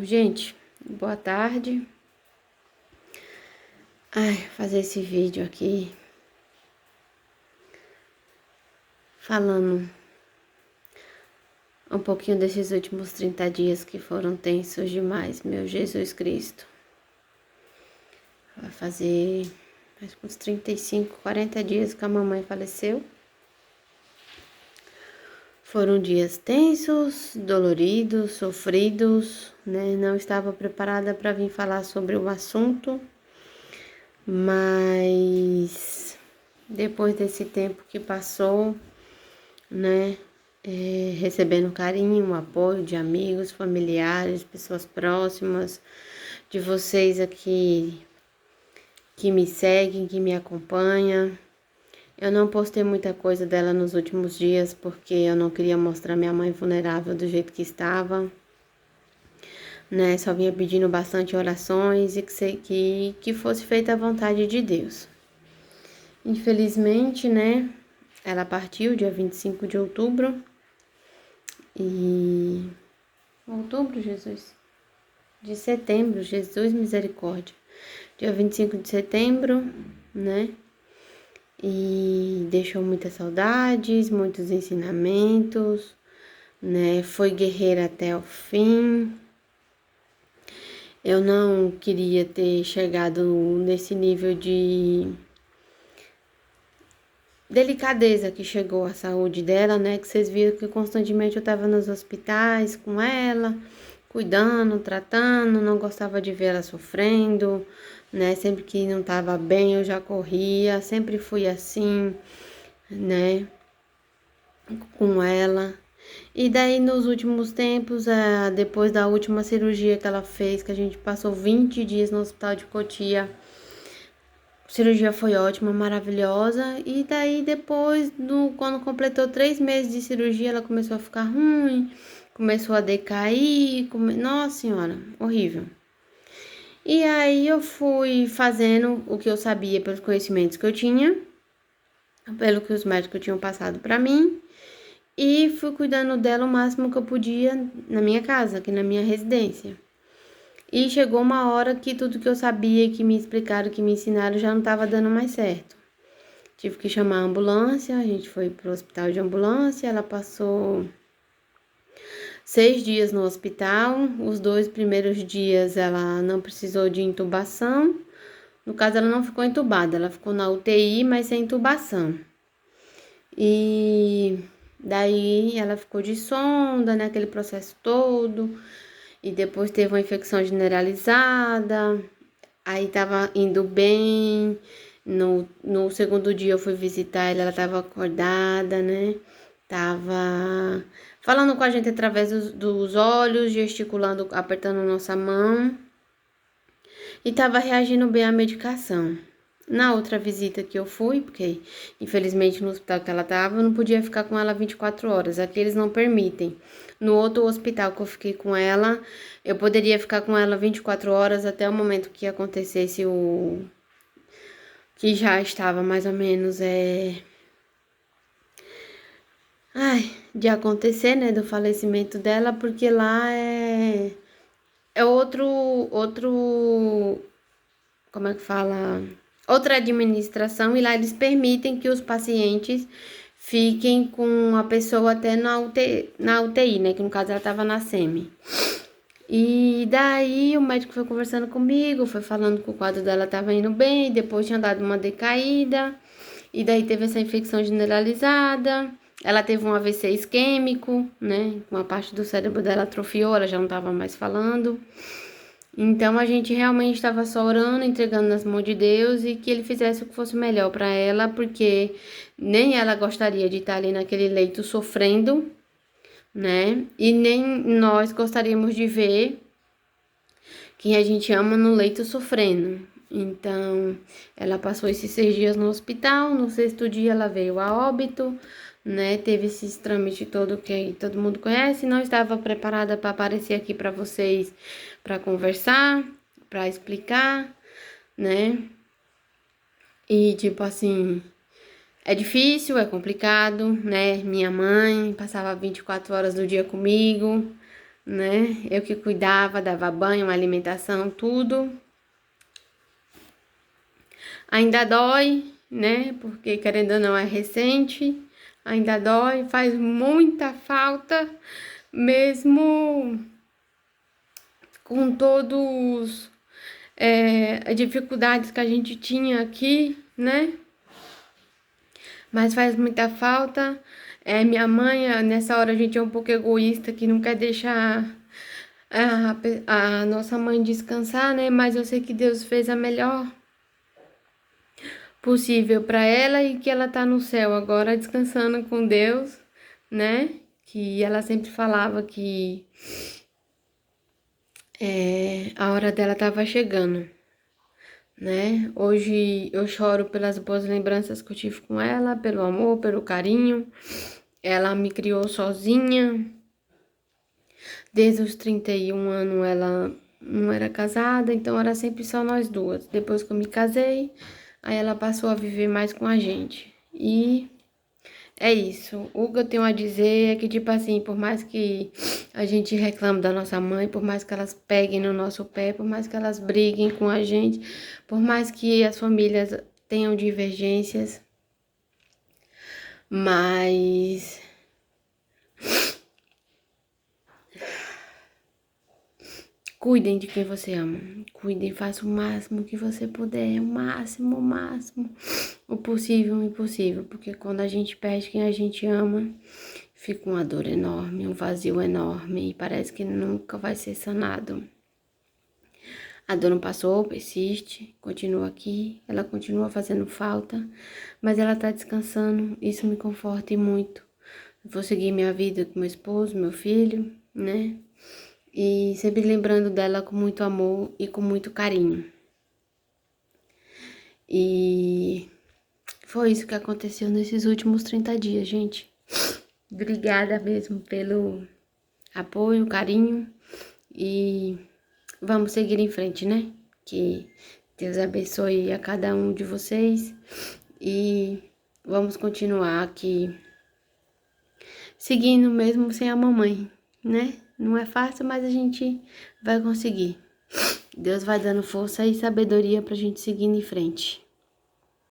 Bom, gente, boa tarde. Fazer esse vídeo aqui falando um pouquinho desses últimos 30 dias que foram tensos demais, meu Jesus Cristo. Vai fazer uns 35, 40 dias que a mamãe faleceu. Foram dias tensos, doloridos, sofridos, né? Não estava preparada para vir falar sobre o assunto, mas depois desse tempo que passou, né, recebendo carinho, apoio de amigos, familiares, pessoas próximas, de vocês aqui que me seguem, que me acompanham. Eu não postei muita coisa dela nos últimos dias porque eu não queria mostrar minha mãe vulnerável do jeito que estava, né? Só vinha pedindo bastante orações e que fosse feita a vontade de Deus. Infelizmente, né? Ela partiu dia 25 de outubro. E outubro, Jesus? De setembro, Jesus misericórdia. Dia 25 de setembro, né? E deixou muitas saudades, muitos ensinamentos, né? Foi guerreira até o fim. Eu não queria ter chegado nesse nível de delicadeza que chegou a saúde dela, né? Que vocês viram que constantemente eu tava nos hospitais com ela, cuidando, tratando, não gostava de ver ela sofrendo, né? Sempre que não tava bem eu já corria, sempre fui assim, né? Com ela. E daí nos últimos tempos, depois da última cirurgia que ela fez, que a gente passou 20 dias no hospital de Cotia, a cirurgia foi ótima, maravilhosa. E daí depois, quando completou 3 meses de cirurgia, ela começou a ficar ruim, começou a decair, nossa senhora, horrível. E aí eu fui fazendo o que eu sabia pelos conhecimentos que eu tinha, pelo que os médicos tinham passado para mim, e fui cuidando dela o máximo que eu podia na minha casa, aqui na minha residência. E chegou uma hora que tudo que eu sabia, que me explicaram, que me ensinaram, já não estava dando mais certo. Tive que chamar a ambulância, a gente foi pro hospital de ambulância, ela passou 6 dias no hospital. Os 2 primeiros dias ela não precisou de intubação. No caso, ela não ficou entubada, ela ficou na UTI, mas sem intubação. E daí ela ficou de sonda, né, aquele processo todo. E depois teve uma infecção generalizada. Aí tava indo bem. No segundo dia eu fui visitar ela tava acordada, né? Tava falando com a gente através dos olhos, gesticulando, apertando nossa mão. E tava reagindo bem à medicação. Na outra visita que eu fui, porque infelizmente no hospital que ela tava, eu não podia ficar com ela 24 horas, aqui eles não permitem. No outro hospital que eu fiquei com ela, eu poderia ficar com ela 24 horas até o momento que acontecesse que já estava mais ou menos de acontecer, né, do falecimento dela, porque lá é outro, como é que fala? Outra administração, e lá eles permitem que os pacientes fiquem com a pessoa até na UTI, né? Que no caso ela estava na SEMI. E daí o médico foi conversando comigo, foi falando que o quadro dela estava indo bem, depois tinha dado uma decaída, e daí teve essa infecção generalizada. Ela teve um AVC isquêmico, né? Uma parte do cérebro dela atrofiou, ela já não estava mais falando. Então a gente realmente estava só orando, entregando nas mãos de Deus e que Ele fizesse o que fosse melhor para ela, porque nem ela gostaria de estar ali naquele leito sofrendo, né? E nem nós gostaríamos de ver quem a gente ama no leito sofrendo. Então ela passou esses 6 dias no hospital, no 6º dia ela veio a óbito, né? Teve esse trâmite todo que todo mundo conhece, não estava preparada para aparecer aqui para vocês, para conversar, para explicar, né? E tipo assim, é difícil, é complicado, né? Minha mãe passava 24 horas do dia comigo, né? Eu que cuidava, dava banho, alimentação, tudo. Ainda dói, né? Porque querendo ou não é recente, ainda dói, faz muita falta, mesmo com todos as dificuldades que a gente tinha aqui, né? Mas faz muita falta. Minha mãe, nessa hora a gente é um pouco egoísta, que não quer deixar a nossa mãe descansar, né? Mas eu sei que Deus fez a melhor possível para ela e que ela tá no céu agora descansando com Deus, né? Que ela sempre falava que a hora dela tava chegando, né? Hoje eu choro pelas boas lembranças que eu tive com ela, pelo amor, pelo carinho. Ela me criou sozinha. Desde os 31 anos ela não era casada, então era sempre só nós duas. Depois que eu me casei, aí ela passou a viver mais com a gente. E é isso. O que eu tenho a dizer é que, tipo assim, por mais que a gente reclame da nossa mãe, por mais que elas peguem no nosso pé, por mais que elas briguem com a gente, por mais que as famílias tenham divergências, mas cuidem de quem você ama. Cuidem, faça o máximo que você puder, o máximo, o possível, o impossível. Porque quando a gente perde quem a gente ama, fica uma dor enorme, um vazio enorme e parece que nunca vai ser sanado. A dor não passou, persiste, continua aqui, ela continua fazendo falta, mas ela tá descansando, isso me conforta muito. Vou seguir minha vida com meu esposo, meu filho, né? E sempre lembrando dela com muito amor e com muito carinho. E foi isso que aconteceu nesses últimos 30 dias, gente. Obrigada mesmo pelo apoio, carinho e vamos seguir em frente, né? Que Deus abençoe a cada um de vocês e vamos continuar aqui seguindo mesmo sem a mamãe, né? Não é fácil, mas a gente vai conseguir. Deus vai dando força e sabedoria pra gente seguir em frente.